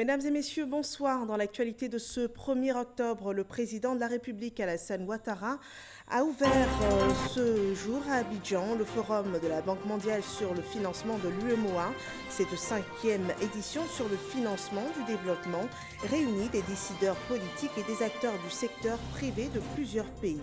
Mesdames et messieurs, bonsoir. Dans l'actualité de ce 1er octobre, le président de la République, Alassane Ouattara, a ouvert ce jour à Abidjan le forum de la Banque mondiale sur le financement de l'UEMOA. Cette 5e édition sur le financement du développement réunit des décideurs politiques et des acteurs du secteur privé de plusieurs pays.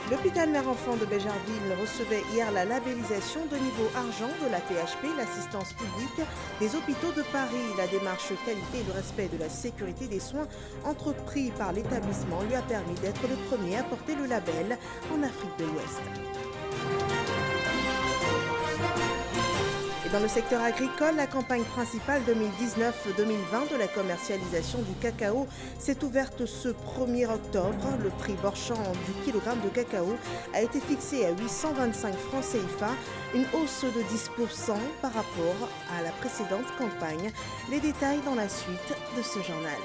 L'hôpital mère-enfant de Béjarville recevait hier la labellisation de niveau argent de la PHP, l'assistance publique des hôpitaux de Paris. La démarche qualité et le respect de la sécurité des soins entrepris par l'établissement lui a permis d'être le premier à porter le label en Afrique de l'Ouest. Dans le secteur agricole, la campagne principale 2019-2020 de la commercialisation du cacao s'est ouverte ce 1er octobre. Le prix Borchamp du kilogramme de cacao a été fixé à 825 francs CFA, une hausse de 10% par rapport à la précédente campagne. Les détails dans la suite de ce journal.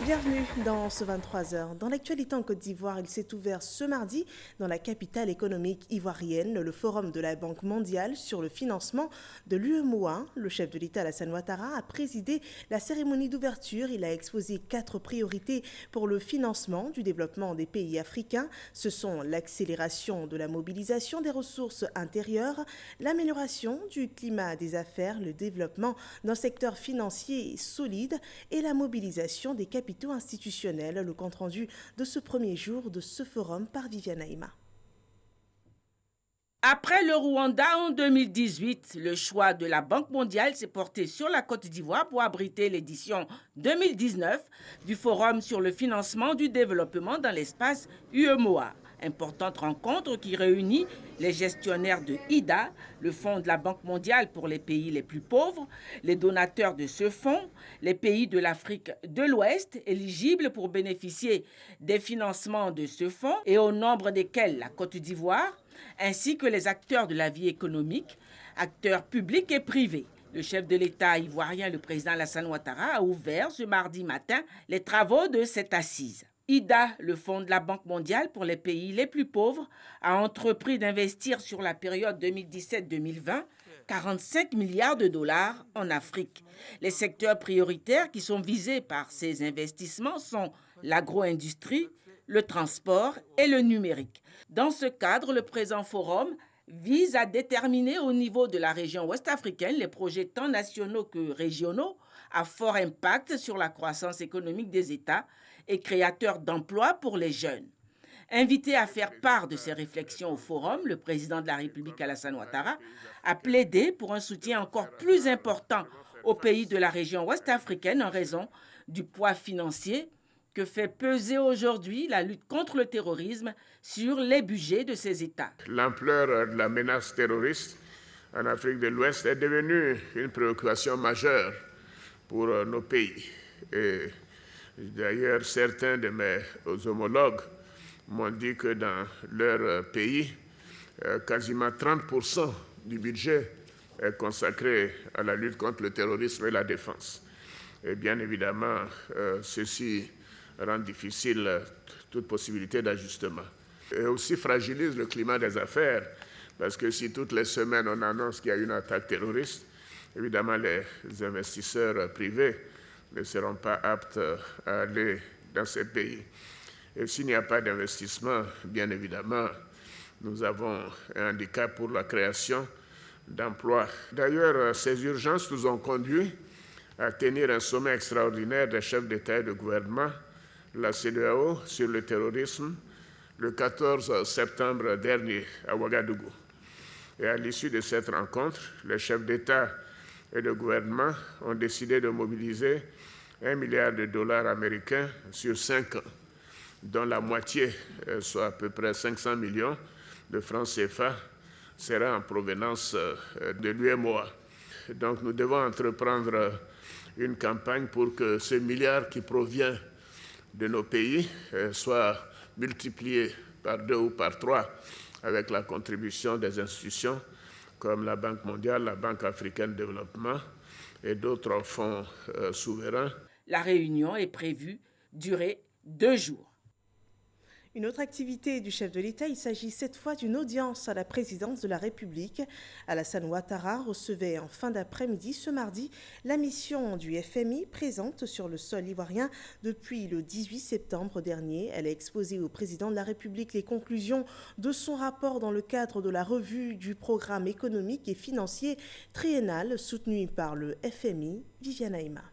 Bienvenue dans ce 23h. Dans l'actualité en Côte d'Ivoire, il s'est ouvert ce mardi dans la capitale économique ivoirienne le forum de la Banque mondiale sur le financement de l'UEMOA. Le chef de l'État, Alassane Ouattara, a présidé la cérémonie d'ouverture. Il a exposé 4 priorités pour le financement du développement des pays africains. Ce sont l'accélération de la mobilisation des ressources intérieures, l'amélioration du climat des affaires, le développement d'un secteur financier solide et la mobilisation des capitaux institutionnels. Le compte-rendu de ce premier jour de ce forum par Viviane Aïma. Après le Rwanda en 2018, le choix de la Banque mondiale s'est porté sur la Côte d'Ivoire pour abriter l'édition 2019 du Forum sur le financement du développement dans l'espace UEMOA. Importante rencontre qui réunit les gestionnaires de IDA, le fonds de la Banque mondiale pour les pays les plus pauvres, les donateurs de ce fonds, les pays de l'Afrique de l'Ouest éligibles pour bénéficier des financements de ce fonds et au nombre desquels la Côte d'Ivoire, ainsi que les acteurs de la vie économique, acteurs publics et privés. Le chef de l'État ivoirien, le président Alassane Ouattara, a ouvert ce mardi matin les travaux de cette assise. IDA, le fonds de la Banque mondiale pour les pays les plus pauvres, a entrepris d'investir sur la période 2017-2020 45 milliards de dollars en Afrique. Les secteurs prioritaires qui sont visés par ces investissements sont l'agro-industrie, le transport et le numérique. Dans ce cadre, le présent forum vise à déterminer au niveau de la région ouest-africaine les projets tant nationaux que régionaux à fort impact sur la croissance économique des États et créateurs d'emplois pour les jeunes. Invité à faire part de ses réflexions au forum, le président de la République Alassane Ouattara a plaidé pour un soutien encore plus important aux pays de la région ouest-africaine en raison du poids financier que fait peser aujourd'hui la lutte contre le terrorisme sur les budgets de ces États. L'ampleur de la menace terroriste en Afrique de l'Ouest est devenue une préoccupation majeure pour nos pays. Et d'ailleurs, certains de mes homologues m'ont dit que dans leur pays, quasiment 30% du budget est consacré à la lutte contre le terrorisme et la défense. Et bien évidemment, ceci rend difficile toute possibilité d'ajustement. Et aussi fragilise le climat des affaires, parce que si toutes les semaines on annonce qu'il y a une attaque terroriste, évidemment les investisseurs privés ne seront pas aptes à aller dans ces pays. Et s'il n'y a pas d'investissement, bien évidemment, nous avons un handicap pour la création d'emplois. D'ailleurs, ces urgences nous ont conduits à tenir un sommet extraordinaire des chefs d'État et de gouvernement, la CEDEAO, sur le terrorisme, le 14 septembre dernier à Ouagadougou. Et à l'issue de cette rencontre, les chefs d'État et de gouvernement ont décidé de mobiliser 1 milliard de dollars américains sur 5 ans, dont la moitié, soit à peu près 500 millions de francs CFA, sera en provenance de l'UEMOA. Donc nous devons entreprendre une campagne pour que ce milliard qui provient de nos pays soit multiplié par 2 ou par 3 avec la contribution des institutions comme la Banque mondiale, la Banque africaine de développement et d'autres fonds souverains. La réunion est prévue durer 2 jours. Une autre activité du chef de l'État, il s'agit cette fois d'une audience à la présidence de la République. Alassane Ouattara recevait en fin d'après-midi ce mardi la mission du FMI présente sur le sol ivoirien depuis le 18 septembre dernier. Elle a exposé au président de la République les conclusions de son rapport dans le cadre de la revue du programme économique et financier triennal soutenu par le FMI. Viviane Aïma.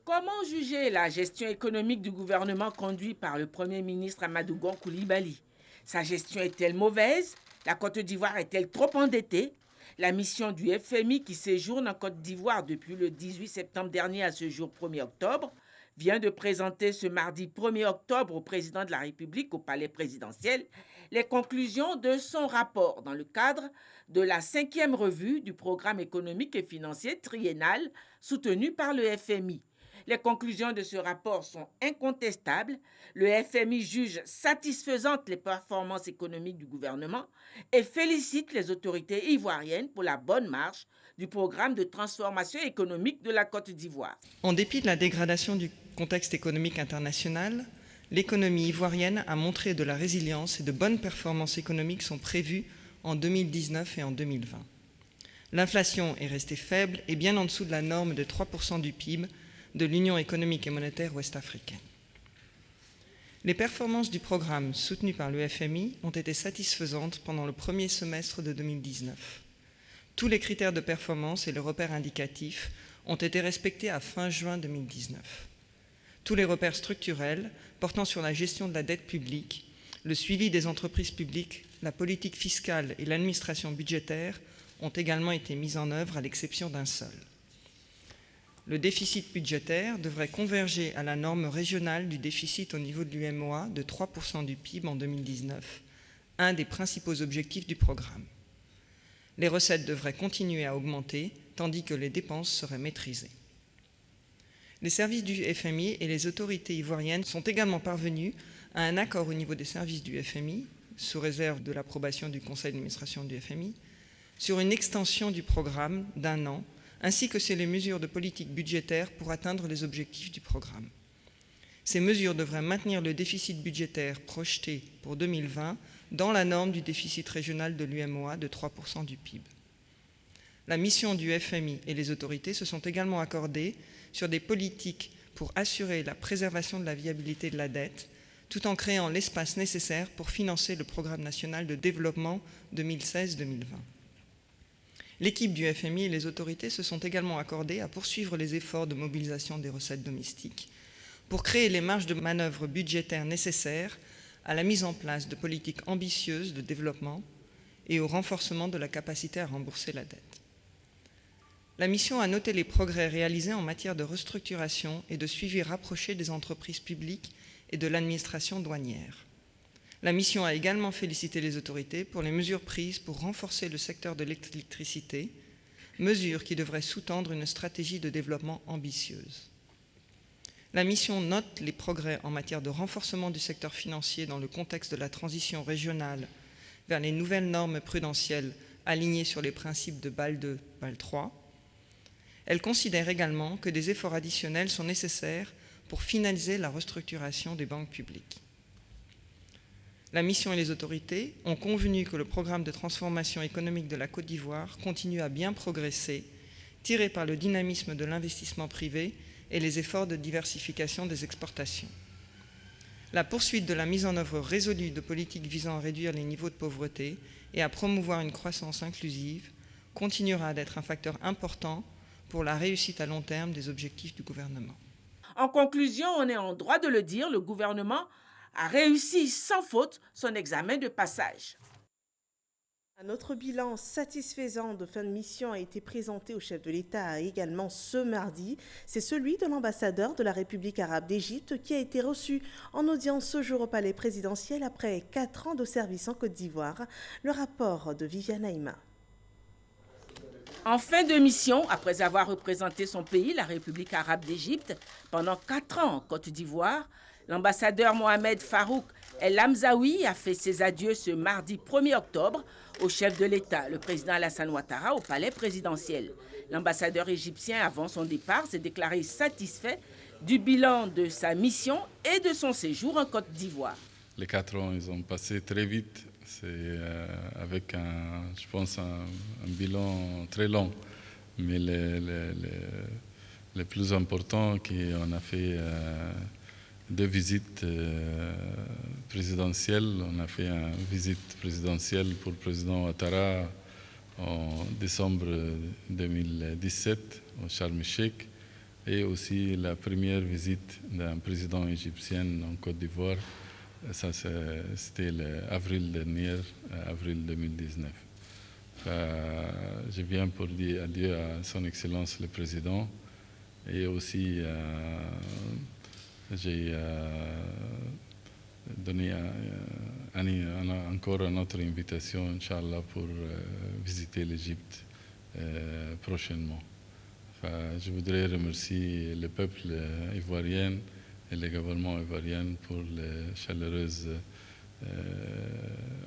Comment juger la gestion économique du gouvernement conduit par le Premier ministre Amadou Gon Coulibaly? Sa gestion est-elle mauvaise? La Côte d'Ivoire est-elle trop endettée? La mission du FMI qui séjourne en Côte d'Ivoire depuis le 18 septembre dernier à ce jour 1er octobre vient de présenter ce mardi 1er octobre au président de la République au palais présidentiel les conclusions de son rapport dans le cadre de la 5e revue du programme économique et financier triennal soutenu par le FMI. Les conclusions de ce rapport sont incontestables. Le FMI juge satisfaisantes les performances économiques du gouvernement et félicite les autorités ivoiriennes pour la bonne marche du programme de transformation économique de la Côte d'Ivoire. En dépit de la dégradation du contexte économique international, l'économie ivoirienne a montré de la résilience et de bonnes performances économiques sont prévues en 2019 et en 2020. L'inflation est restée faible et bien en dessous de la norme de 3% du PIB de l'Union économique et monétaire ouest-africaine. Les performances du programme soutenu par le FMI ont été satisfaisantes pendant le premier semestre de 2019. Tous les critères de performance et les repères indicatifs ont été respectés à fin juin 2019. Tous les repères structurels portant sur la gestion de la dette publique, le suivi des entreprises publiques, la politique fiscale et l'administration budgétaire ont également été mis en œuvre à l'exception d'un seul. Le déficit budgétaire devrait converger à la norme régionale du déficit au niveau de l'UMOA de 3% du PIB en 2019, un des principaux objectifs du programme. Les recettes devraient continuer à augmenter, tandis que les dépenses seraient maîtrisées. Les services du FMI et les autorités ivoiriennes sont également parvenus à un accord au niveau des services du FMI, sous réserve de l'approbation du conseil d'administration du FMI, sur une extension du programme d'1 an, ainsi que sur les mesures de politique budgétaire pour atteindre les objectifs du programme. Ces mesures devraient maintenir le déficit budgétaire projeté pour 2020 dans la norme du déficit régional de l'UMOA de 3% du PIB. La mission du FMI et les autorités se sont également accordées sur des politiques pour assurer la préservation de la viabilité de la dette, tout en créant l'espace nécessaire pour financer le programme national de développement 2016-2020. L'équipe du FMI et les autorités se sont également accordées à poursuivre les efforts de mobilisation des recettes domestiques pour créer les marges de manœuvre budgétaires nécessaires à la mise en place de politiques ambitieuses de développement et au renforcement de la capacité à rembourser la dette. La mission a noté les progrès réalisés en matière de restructuration et de suivi rapproché des entreprises publiques et de l'administration douanière. La mission a également félicité les autorités pour les mesures prises pour renforcer le secteur de l'électricité, mesures qui devraient sous-tendre une stratégie de développement ambitieuse. La mission note les progrès en matière de renforcement du secteur financier dans le contexte de la transition régionale vers les nouvelles normes prudentielles alignées sur les principes de Bâle II, Bâle III. Elle considère également que des efforts additionnels sont nécessaires pour finaliser la restructuration des banques publiques. La mission et les autorités ont convenu que le programme de transformation économique de la Côte d'Ivoire continue à bien progresser, tiré par le dynamisme de l'investissement privé et les efforts de diversification des exportations. La poursuite de la mise en œuvre résolue de politiques visant à réduire les niveaux de pauvreté et à promouvoir une croissance inclusive continuera d'être un facteur important pour la réussite à long terme des objectifs du gouvernement. En conclusion, on est en droit de le dire, le gouvernement a réussi sans faute son examen de passage. Un autre bilan satisfaisant de fin de mission a été présenté au chef de l'État également ce mardi. C'est celui de l'ambassadeur de la République arabe d'Égypte qui a été reçu en audience ce jour au palais présidentiel après 4 ans de service en Côte d'Ivoire. Le rapport de Viviane Aïma. En fin de mission, après avoir représenté son pays, la République arabe d'Égypte, pendant 4 ans en Côte d'Ivoire, l'ambassadeur Mohamed Farouk El Hamzaoui a fait ses adieux ce mardi 1er octobre au chef de l'État, le président Alassane Ouattara, au palais présidentiel. L'ambassadeur égyptien, avant son départ, s'est déclaré satisfait du bilan de sa mission et de son séjour en Côte d'Ivoire. Les 4 ans, ils ont passé très vite. C'est avec, je pense, un bilan très long. Mais le plus important, qu'on a fait 2 visites présidentielles. On a fait une visite présidentielle pour le président Ouattara en décembre 2017 au Sharm el-Sheikh, et aussi la première visite d'un président égyptien en Côte d'Ivoire. Ça, c'était l'avril dernier, avril 2019. Je viens pour dire adieu à son Excellence le Président, et aussi j'ai donné encore une autre invitation, Inch'Allah, pour visiter l'Égypte prochainement. Je voudrais remercier le peuple ivoirien et le gouvernement ivoirien pour le chaleureux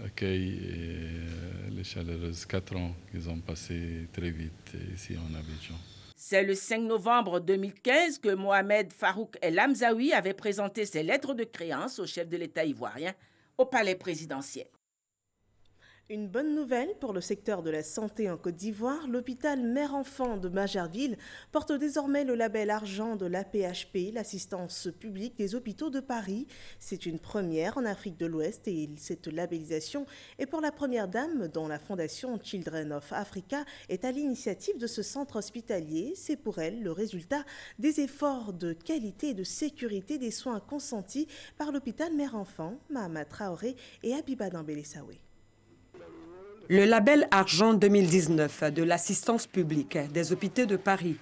accueil et les chaleureux 4 ans qu'ils ont passés très vite ici en Abidjan. C'est le 5 novembre 2015 que Mohamed Farouk El Hamzaoui avait présenté ses lettres de créance au chef de l'État ivoirien au palais présidentiel. Une bonne nouvelle pour le secteur de la santé en Côte d'Ivoire, l'hôpital Mère-Enfant de Magerville porte désormais le label argent de l'AP-HP, l'assistance publique des hôpitaux de Paris. C'est une première en Afrique de l'Ouest et cette labellisation est pour la première dame dont la fondation Children of Africa est à l'initiative de ce centre hospitalier. C'est pour elle le résultat des efforts de qualité et de sécurité des soins consentis par l'hôpital Mère-Enfant, Mahama Traoré et Abiba Dambélé-Saoué. Le label Argent 2019 de l'assistance publique des hôpitaux de Paris,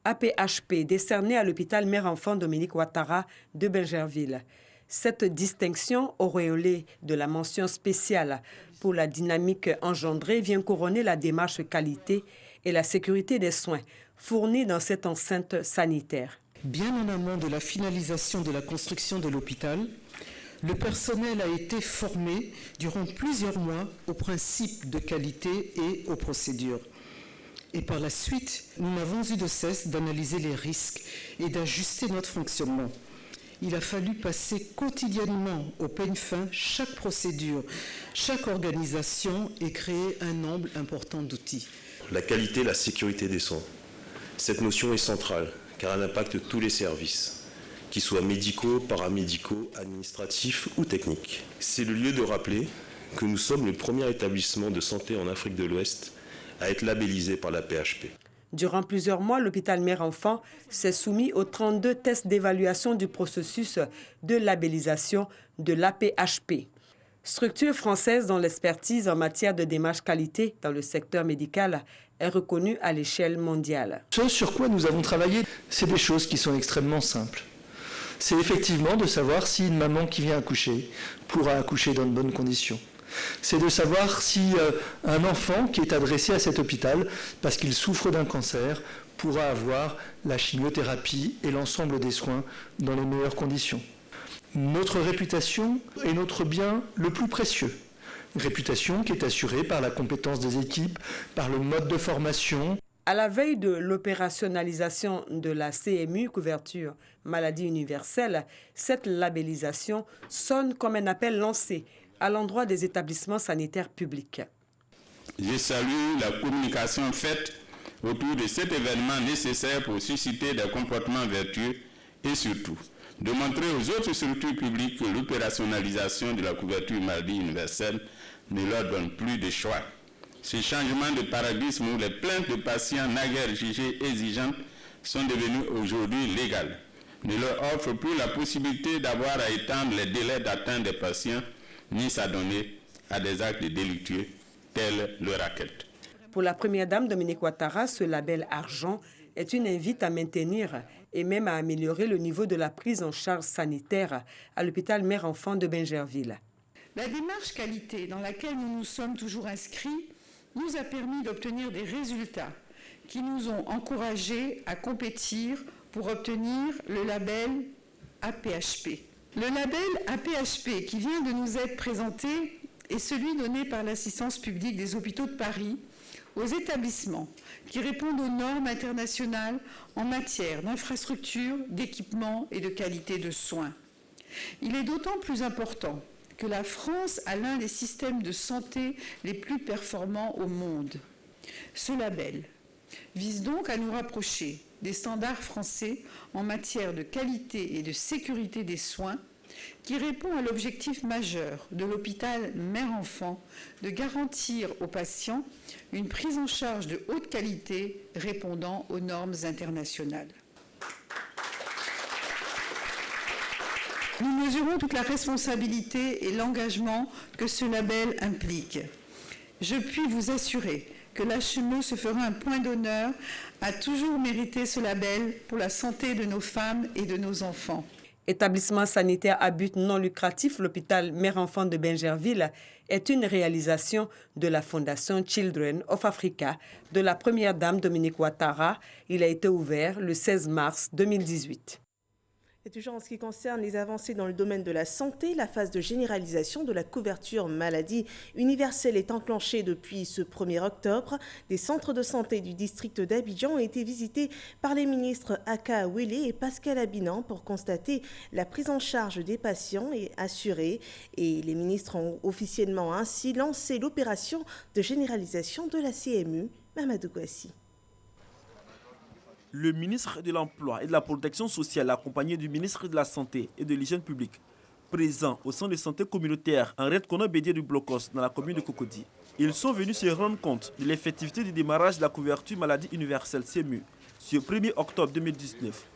AP-HP, décerné à l'hôpital Mère-Enfant Dominique Ouattara de Bingerville. Cette distinction, auréolée de la mention spéciale pour la dynamique engendrée, vient couronner la démarche qualité et la sécurité des soins fournis dans cette enceinte sanitaire. Bien en amont de la finalisation de la construction de l'hôpital, le personnel a été formé durant plusieurs mois aux principes de qualité et aux procédures. Et par la suite, nous n'avons eu de cesse d'analyser les risques et d'ajuster notre fonctionnement. Il a fallu passer quotidiennement au peigne fin chaque procédure, chaque organisation et créer un nombre important d'outils. La qualité et la sécurité des soins. Cette notion est centrale car elle impacte tous les services, qu'ils soient médicaux, paramédicaux, administratifs ou techniques. C'est le lieu de rappeler que nous sommes le premier établissement de santé en Afrique de l'Ouest à être labellisé par l'AP-HP. Durant plusieurs mois, l'hôpital Mère-Enfant s'est soumis aux 32 tests d'évaluation du processus de labellisation de l'AP-HP. Structure française dont l'expertise en matière de démarche qualité dans le secteur médical est reconnue à l'échelle mondiale. Ce sur quoi nous avons travaillé, c'est des choses qui sont extrêmement simples. C'est effectivement de savoir si une maman qui vient accoucher pourra accoucher dans de bonnes conditions. C'est de savoir si un enfant qui est adressé à cet hôpital parce qu'il souffre d'un cancer pourra avoir la chimiothérapie et l'ensemble des soins dans les meilleures conditions. Notre réputation est notre bien le plus précieux. Une réputation qui est assurée par la compétence des équipes, par le mode de formation. À la veille de l'opérationnalisation de la CMU, couverture maladie universelle, cette labellisation sonne comme un appel lancé à l'endroit des établissements sanitaires publics. Je salue la communication faite autour de cet événement nécessaire pour susciter des comportements vertueux et surtout de montrer aux autres structures publiques que l'opérationnalisation de la couverture maladie universelle ne leur donne plus de choix. Ce changement de paradigme où les plaintes de patients naguère jugées exigeantes sont devenues aujourd'hui légales, ne leur offre plus la possibilité d'avoir à étendre les délais d'attente des patients ni s'adonner à des actes délictueux tels le racket. Pour la première dame Dominique Ouattara, ce label argent est une invite à maintenir et même à améliorer le niveau de la prise en charge sanitaire à l'hôpital Mère-Enfant de Bingerville. La démarche qualité dans laquelle nous nous sommes toujours inscrits nous a permis d'obtenir des résultats qui nous ont encouragés à compétir pour obtenir le label AP-HP. Le label AP-HP qui vient de nous être présenté est celui donné par l'assistance publique des hôpitaux de Paris aux établissements qui répondent aux normes internationales en matière d'infrastructures, d'équipements et de qualité de soins. Il est d'autant plus important que la France a l'un des systèmes de santé les plus performants au monde. Ce label vise donc à nous rapprocher des standards français en matière de qualité et de sécurité des soins, qui répond à l'objectif majeur de l'hôpital mère-enfant de garantir aux patients une prise en charge de haute qualité répondant aux normes internationales. Nous mesurons toute la responsabilité et l'engagement que ce label implique. Je puis vous assurer que l'HME se fera un point d'honneur à toujours mériter ce label pour la santé de nos femmes et de nos enfants. Établissement sanitaire à but non lucratif, l'hôpital Mère-Enfant de Bingerville est une réalisation de la Fondation Children of Africa de la première dame Dominique Ouattara. Il a été ouvert le 16 mars 2018. Et toujours en ce qui concerne les avancées dans le domaine de la santé, la phase de généralisation de la couverture maladie universelle est enclenchée depuis ce 1er octobre. Des centres de santé du district d'Abidjan ont été visités par les ministres Aka Awele et Pascal Abinan pour constater la prise en charge des patients et assurer. Et les ministres ont officiellement ainsi lancé l'opération de généralisation de la CMU. Mamadou Kouassi. Le ministre de l'Emploi et de la Protection sociale, accompagné du ministre de la Santé et de l'Hygiène publique, présent au centre de santé communautaire Henriette Konan-Bédié du Blocos dans la commune de Cocody. Ils sont venus se rendre compte de l'effectivité du démarrage de la couverture maladie universelle CMU ce 1er octobre 2019.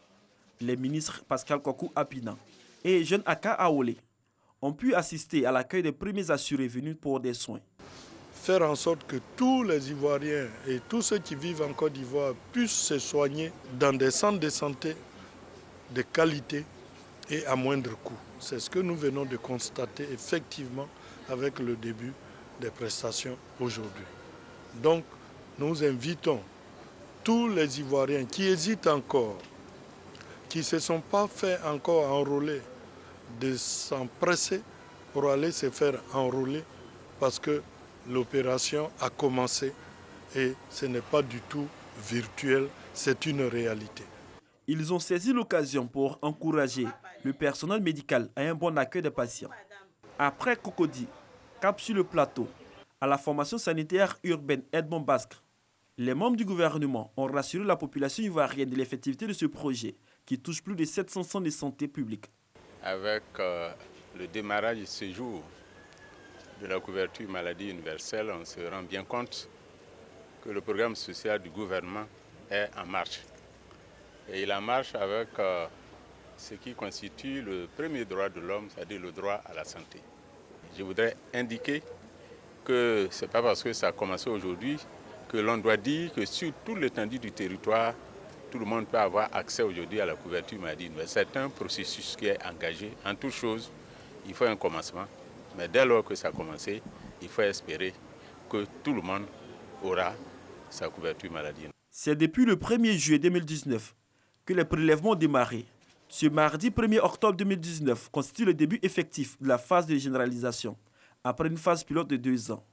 Les ministres Pascal Kwaku Apinan et Jeune Aka Awele ont pu assister à l'accueil des premiers assurés venus pour des soins. Faire en sorte que tous les Ivoiriens et tous ceux qui vivent en Côte d'Ivoire puissent se soigner dans des centres de santé de qualité et à moindre coût. C'est ce que nous venons de constater effectivement avec le début des prestations aujourd'hui. Donc nous invitons tous les Ivoiriens qui hésitent encore, qui ne se sont pas fait encore enrôler, de s'empresser pour aller se faire enrôler parce que l'opération a commencé et ce n'est pas du tout virtuel, c'est une réalité. Ils ont saisi l'occasion pour encourager le personnel médical à un bon accueil des patients. Après Cocody, cap sur le plateau, à la formation sanitaire urbaine Edmond Basque, les membres du gouvernement ont rassuré la population ivoirienne de l'effectivité de ce projet qui touche plus de 700 centres de santé publics. Avec le démarrage de ce jour de la couverture maladie universelle, on se rend bien compte que le programme social du gouvernement est en marche. Et il en marche avec ce qui constitue le premier droit de l'homme, c'est-à-dire le droit à la santé. Je voudrais indiquer que ce n'est pas parce que ça a commencé aujourd'hui que l'on doit dire que sur toute l'étendue du territoire, tout le monde peut avoir accès aujourd'hui à la couverture maladie universelle. C'est un processus qui est engagé. En toute chose, il faut un commencement. Mais dès lors que ça a commencé, il faut espérer que tout le monde aura sa couverture maladie. C'est depuis le 1er juillet 2019 que les prélèvements ont démarré. Ce mardi 1er octobre 2019 constitue le début effectif de la phase de généralisation, après une phase pilote de 2 ans.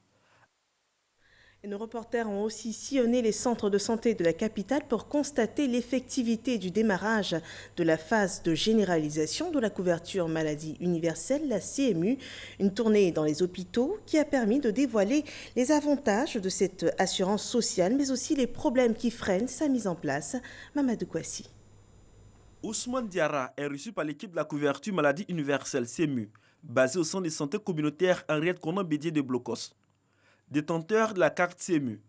Et nos reporters ont aussi sillonné les centres de santé de la capitale pour constater l'effectivité du démarrage de la phase de généralisation de la couverture maladie universelle, la CMU. Une tournée dans les hôpitaux qui a permis de dévoiler les avantages de cette assurance sociale, mais aussi les problèmes qui freinent sa mise en place. Mamadou Kouassi. Ousmane Diarra est reçu par l'équipe de la couverture maladie universelle CMU, basée au centre de santé communautaire Henriette Konan-Bédié de Blocos. Détenteur de la carte CMU,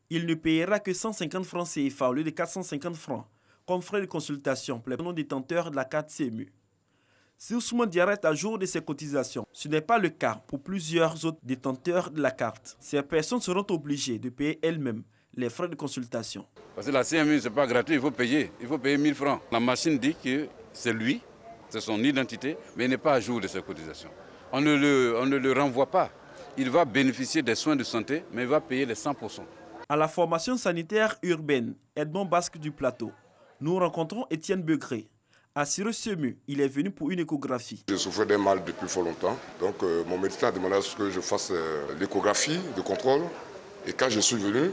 il ne payera que 150 francs CFA au lieu de 450 francs comme frais de consultation pour les non-détenteurs de la carte CMU. Si Ousmane Diarra est à jour de ses cotisations, ce n'est pas le cas pour plusieurs autres détenteurs de la carte. Ces personnes seront obligées de payer elles-mêmes les frais de consultation. Parce que la CMU, ce n'est pas gratuit, il faut payer 1000 francs. La machine dit que c'est lui, c'est son identité, mais il n'est pas à jour de ses cotisations. On ne le renvoie pas. Il va bénéficier des soins de santé, mais il va payer les 100%. À la formation sanitaire urbaine Edmond Basque du Plateau, nous rencontrons Étienne Begré. À CMU, il est venu pour une échographie. Je souffrais d'un mal depuis fort longtemps, donc mon médecin a demandé à ce que je fasse l'échographie de contrôle. Et quand je suis venu,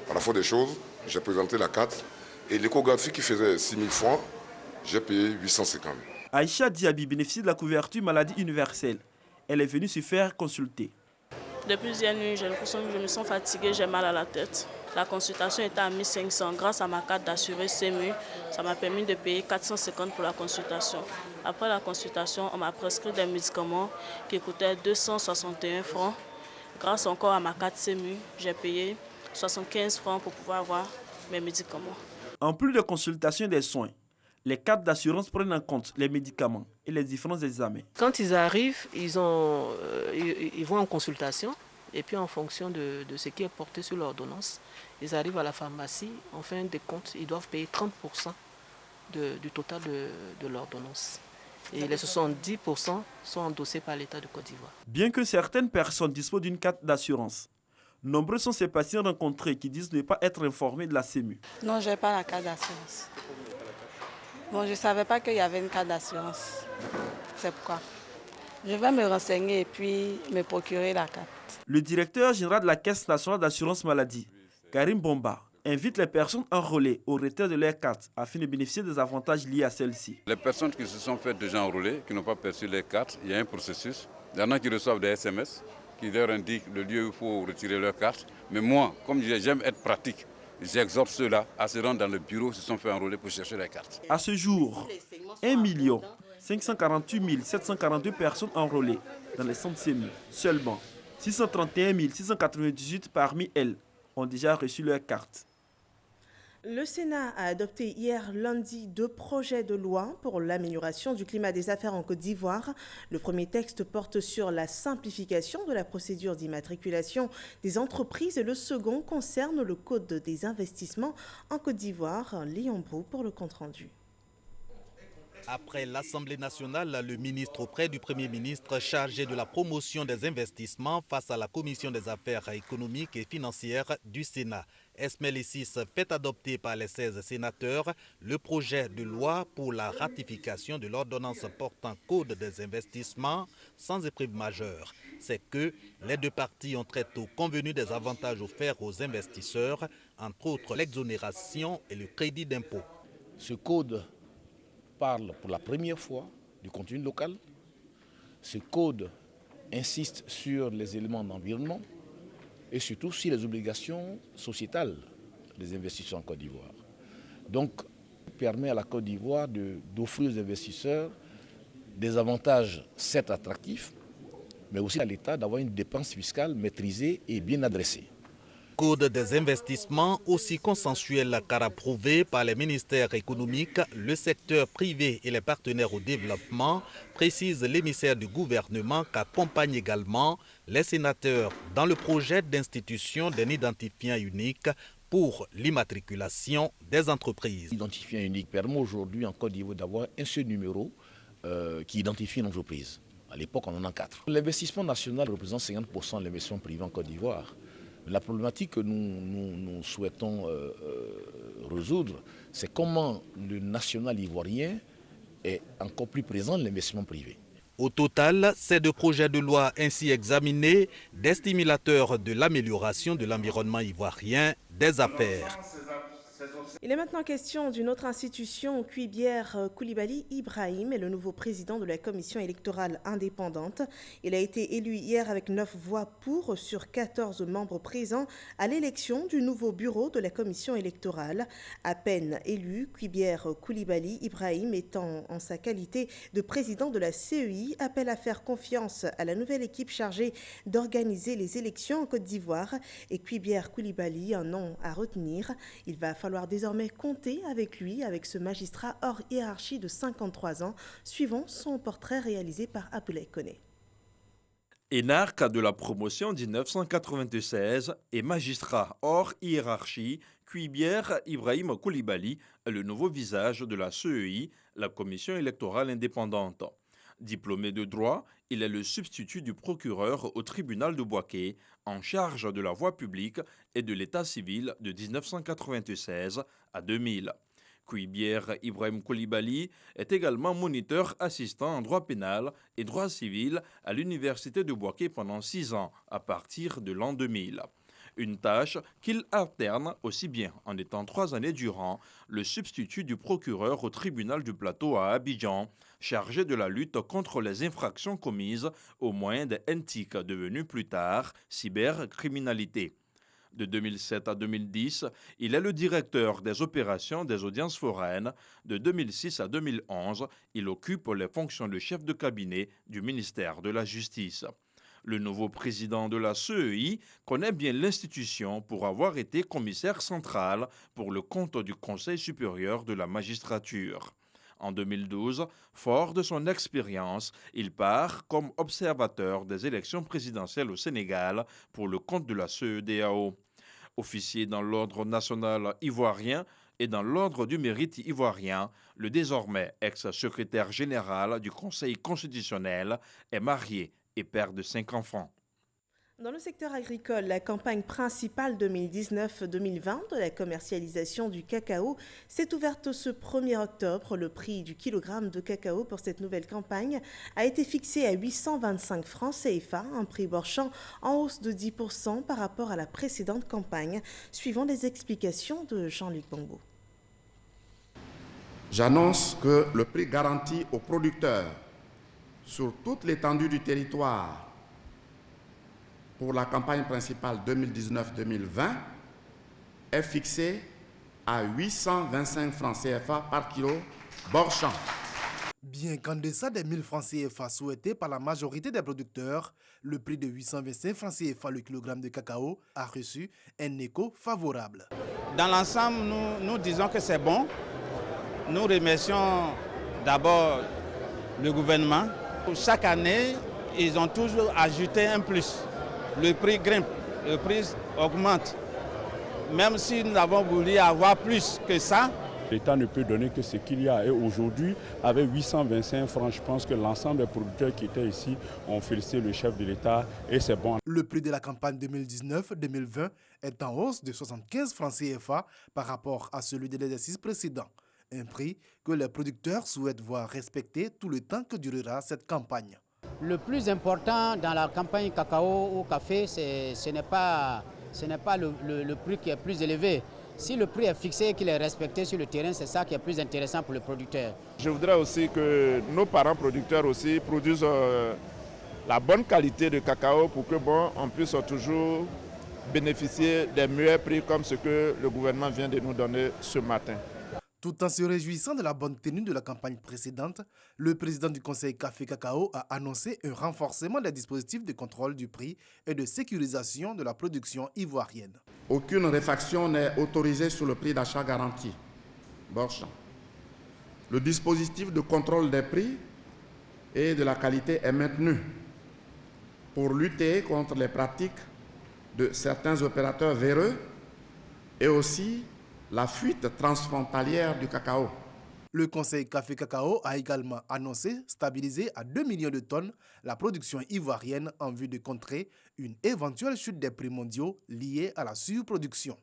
Par la force des choses, j'ai présenté la carte et l'échographie qui faisait 6 000 francs, j'ai payé 850 000. Aïcha Diaby bénéficie de la couverture maladie universelle. Elle est venue se faire consulter. Depuis plusieurs nuits, je me sens fatiguée, j'ai mal à la tête. La consultation était à 1500. Grâce à ma carte d'assuré CMU, ça m'a permis de payer 450 pour la consultation. Après la consultation, on m'a prescrit des médicaments qui coûtaient 261 francs. Grâce encore à ma carte CMU, j'ai payé 75 francs pour pouvoir avoir mes médicaments. En plus de consultation et des soins, les cartes d'assurance prennent en compte les médicaments et les différents examens. Quand ils arrivent, ils vont en consultation et puis en fonction de ce qui est porté sur l'ordonnance, ils arrivent à la pharmacie, on fait un décompte, ils doivent payer 30% du total de l'ordonnance. Et les 70% sont endossés par l'État de Côte d'Ivoire. Bien que certaines personnes disposent d'une carte d'assurance, nombreux sont ces patients rencontrés qui disent ne pas être informés de la CMU. Non, je n'ai pas la carte d'assurance. Bon, je ne savais pas qu'il y avait une carte d'assurance. C'est pourquoi. Je vais me renseigner et puis me procurer la carte. Le directeur général de la Caisse nationale d'assurance maladie, Karim Bomba, invite les personnes enrôlées au retrait de leur carte afin de bénéficier des avantages liés à celle-ci. Les personnes qui se sont faites déjà enrôler, qui n'ont pas perçu les cartes, il y a un processus. Il y en a qui reçoivent des SMS qui leur indiquent le lieu où il faut retirer leur carte. Mais moi, comme j'aime être pratique, j'exhorte ceux-là à se rendre dans le bureau qui se sont fait enrôler pour chercher les cartes. À ce jour, 1 548 742 personnes enrôlées dans les centres CMU. Seulement 631 698 parmi elles ont déjà reçu leur carte. Le Sénat a adopté hier lundi 2 projets de loi pour l'amélioration du climat des affaires en Côte d'Ivoire. Le premier texte porte sur la simplification de la procédure d'immatriculation des entreprises et le second concerne le Code des investissements en Côte d'Ivoire. Léon Brou pour le compte-rendu. Après l'Assemblée nationale, le ministre auprès du Premier ministre chargé de la promotion des investissements face à la Commission des affaires économiques et financières du Sénat, Esmaël Issis, fait adopter par les 16 sénateurs le projet de loi pour la ratification de l'ordonnance portant Code des investissements sans épreuve majeure. C'est que les deux parties ont très tôt convenu des avantages offerts aux investisseurs, entre autres l'exonération et le crédit d'impôt. Ce code parle pour la première fois du contenu local. Ce code insiste sur les éléments d'environnement et surtout sur les obligations sociétales des investisseurs en Côte d'Ivoire. Donc, permet à la Côte d'Ivoire d'offrir aux investisseurs des avantages certes attractifs, mais aussi à l'État d'avoir une dépense fiscale maîtrisée et bien adressée. Code des investissements aussi consensuel car approuvé par les ministères économiques, le secteur privé et les partenaires au développement, précise l'émissaire du gouvernement qu'accompagnent également les sénateurs dans le projet d'institution d'un identifiant unique pour l'immatriculation des entreprises. L'identifiant unique permet aujourd'hui en Côte d'Ivoire d'avoir un seul numéro qui identifie une entreprise. À l'époque, on en a 4. L'investissement national représente 50% de l'investissement privé en Côte d'Ivoire. La problématique que nous souhaitons résoudre, c'est comment le national ivoirien est encore plus présent dans l'investissement privé. Au total, ces deux projets de loi ainsi examinés, des stimulateurs de l'amélioration de l'environnement ivoirien des affaires. Il est maintenant question d'une autre institution, Kouibière Koulibaly Ibrahim est le nouveau président de la commission électorale indépendante. Il a été élu hier avec 9 voix pour sur 14 membres présents à l'élection du nouveau bureau de la commission électorale. À peine élu, Kouibière Koulibaly Ibrahim étant en sa qualité de président de la CEI, appelle à faire confiance à la nouvelle équipe chargée d'organiser les élections en Côte d'Ivoire. Et Kouibière Koulibaly, un nom à retenir, il va falloir désormais compter avec lui, avec ce magistrat hors hiérarchie de 53 ans, suivant son portrait réalisé par Abdoulaye Koné. Énarque de la promotion 1996 et magistrat hors hiérarchie, Kouibière Ibrahim Koulibaly est le nouveau visage de la CEI, la commission électorale indépendante. Diplômé de droit, il est le substitut du procureur au tribunal de Bouaké, en charge de la voie publique et de l'état civil de 1996 à 2000. Kouibière Ibrahim Koulibaly est également moniteur assistant en droit pénal et droit civil à l'université de Bouaké pendant 6 ans, à partir de l'an 2000. Une tâche qu'il alterne aussi bien en étant 3 années durant le substitut du procureur au tribunal du Plateau à Abidjan, chargé de la lutte contre les infractions commises au moyen des NTIC, devenus plus tard cybercriminalité. De 2007 à 2010, il est le directeur des opérations des audiences foraines. De 2006 à 2011, il occupe les fonctions de chef de cabinet du ministère de la Justice. Le nouveau président de la CEI connaît bien l'institution pour avoir été commissaire central pour le compte du Conseil supérieur de la magistrature. En 2012, fort de son expérience, il part comme observateur des élections présidentielles au Sénégal pour le compte de la CEDEAO. Officier dans l'ordre national ivoirien et dans l'ordre du mérite ivoirien, le désormais ex-secrétaire général du Conseil constitutionnel est marié et père de 5 enfants. Dans le secteur agricole, la campagne principale 2019-2020 de la commercialisation du cacao s'est ouverte ce 1er octobre. Le prix du kilogramme de cacao pour cette nouvelle campagne a été fixé à 825 francs CFA, un prix borchant en hausse de 10% par rapport à la précédente campagne, suivant les explications de Jean-Luc Bongbo. J'annonce que le prix garanti aux producteurs sur toute l'étendue du territoire pour la campagne principale 2019-2020 est fixé à 825 francs CFA par kilo borchant. Bien qu'en deçà des 1000 francs CFA souhaités par la majorité des producteurs, le prix de 825 francs CFA le kilogramme de cacao a reçu un écho favorable. Dans l'ensemble, nous disons que c'est bon. Nous remercions d'abord le gouvernement. Chaque année, ils ont toujours ajouté un plus. Le prix grimpe, le prix augmente. Même si nous avons voulu avoir plus que ça, l'État ne peut donner que ce qu'il y a. Et aujourd'hui, avec 825 francs, je pense que l'ensemble des producteurs qui étaient ici ont félicité le chef de l'État et c'est bon. Le prix de la campagne 2019-2020 est en hausse de 75 francs CFA par rapport à celui de l'exercice précédent. Un prix que les producteurs souhaitent voir respecté tout le temps que durera cette campagne. Le plus important dans la campagne cacao ou café, ce n'est pas le prix qui est plus élevé. Si le prix est fixé et qu'il est respecté sur le terrain, c'est ça qui est plus intéressant pour le producteur. Je voudrais aussi que nos parents producteurs aussi produisent la bonne qualité de cacao pour que on puisse toujours bénéficier des meilleurs prix comme ce que le gouvernement vient de nous donner ce matin. Tout en se réjouissant de la bonne tenue de la campagne précédente, le président du Conseil Café-Cacao a annoncé un renforcement des dispositifs de contrôle du prix et de sécurisation de la production ivoirienne. Aucune réfaction n'est autorisée sur le prix d'achat garanti. Borchant. Le dispositif de contrôle des prix et de la qualité est maintenu pour lutter contre les pratiques de certains opérateurs véreux et aussi la fuite transfrontalière du cacao. Le Conseil Café-Cacao a également annoncé stabiliser à 2 millions de tonnes la production ivoirienne en vue de contrer une éventuelle chute des prix mondiaux liée à la surproduction.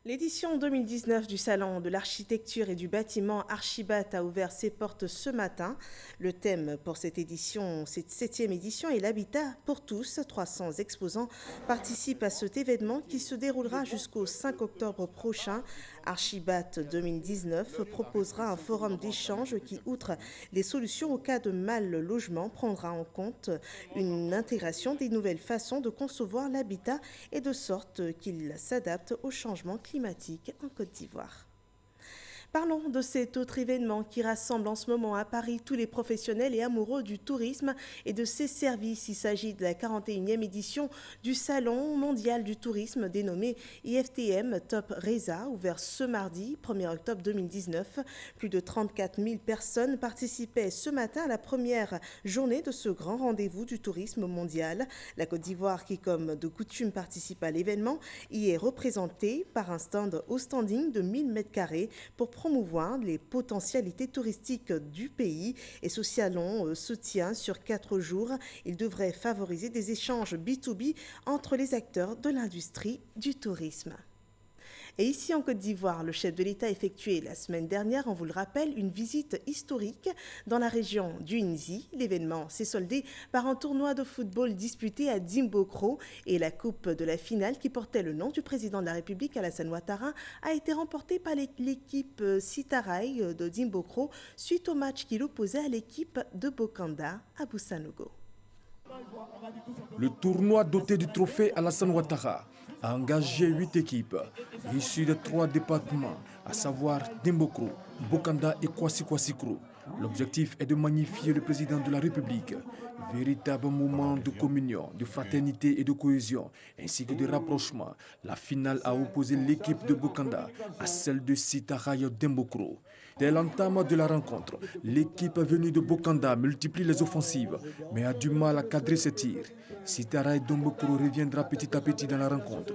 L'édition 2019 du Salon de l'architecture et du bâtiment Archibat a ouvert ses portes ce matin. Le thème pour cette 7e édition est l'habitat pour tous. 300 exposants participent à cet événement qui se déroulera jusqu'au 5 octobre prochain. Archibat 2019 proposera un forum d'échange qui, outre les solutions au cas de mal logement, prendra en compte une intégration des nouvelles façons de concevoir l'habitat et de sorte qu'il s'adapte au changement climatique en Côte d'Ivoire. Parlons de cet autre événement qui rassemble en ce moment à Paris tous les professionnels et amoureux du tourisme et de ses services. Il s'agit de la 41e édition du Salon mondial du tourisme dénommé IFTM Top Reza, ouvert ce mardi 1er octobre 2019. Plus de 34 000 personnes participaient ce matin à la première journée de ce grand rendez-vous du tourisme mondial. La Côte d'Ivoire, qui comme de coutume participe à l'événement, y est représentée par un stand au standing de 1000 m² pour promouvoir les potentialités touristiques du pays. Et ce salon se tient sur 4 jours. Il devrait favoriser des échanges B2B entre les acteurs de l'industrie du tourisme. Et ici en Côte d'Ivoire, le chef de l'État a effectué la semaine dernière, on vous le rappelle, une visite historique dans la région du Nzi. L'événement s'est soldé par un tournoi de football disputé à Dimbokro et la coupe de la finale qui portait le nom du président de la République, Alassane Ouattara, a été remportée par l'équipe Sitaray de Dimbokro suite au match qui l'opposait à l'équipe de Bokanda à Boussanogo. Le tournoi doté du trophée Alassane Ouattara a engagé 8 équipes issues de 3 départements, à savoir Dimbokro, Bokanda et Kwasi-Kwasi-Kro. L'objectif est de magnifier le président de la République. Véritable moment de communion, de fraternité et de cohésion, ainsi que de rapprochement. La finale a opposé l'équipe de Bokanda à celle de Sitaray Dimbokro. Dès l'entame de la rencontre, l'équipe venue de Bokanda multiplie les offensives, mais a du mal à cadrer ses tirs. Sitaray Dimbokro reviendra petit à petit dans la rencontre.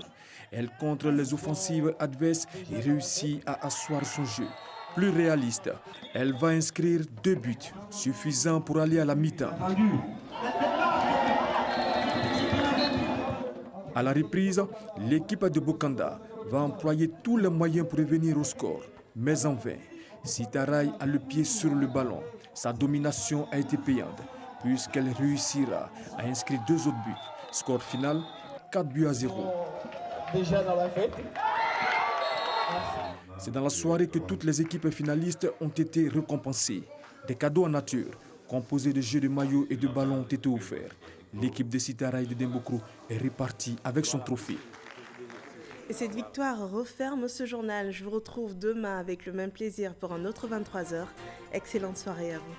Elle contre les offensives adverses et réussit à asseoir son jeu. Plus réaliste, elle va inscrire 2 buts, suffisants pour aller à la mi-temps. À la reprise, l'équipe de Bokanda va employer tous les moyens pour revenir au score, mais en vain. Sitaray a le pied sur le ballon. Sa domination a été payante, puisqu'elle réussira à inscrire 2 autres buts. Score final, 4-0. Déjà dans la fête. C'est dans la soirée que toutes les équipes finalistes ont été récompensées. Des cadeaux en nature, composés de jeux de maillots et de ballons, ont été offerts. L'équipe de Sitaray de Dimbokro est repartie avec son trophée. Et cette victoire referme ce journal. Je vous retrouve demain avec le même plaisir pour un autre 23h. Excellente soirée à vous.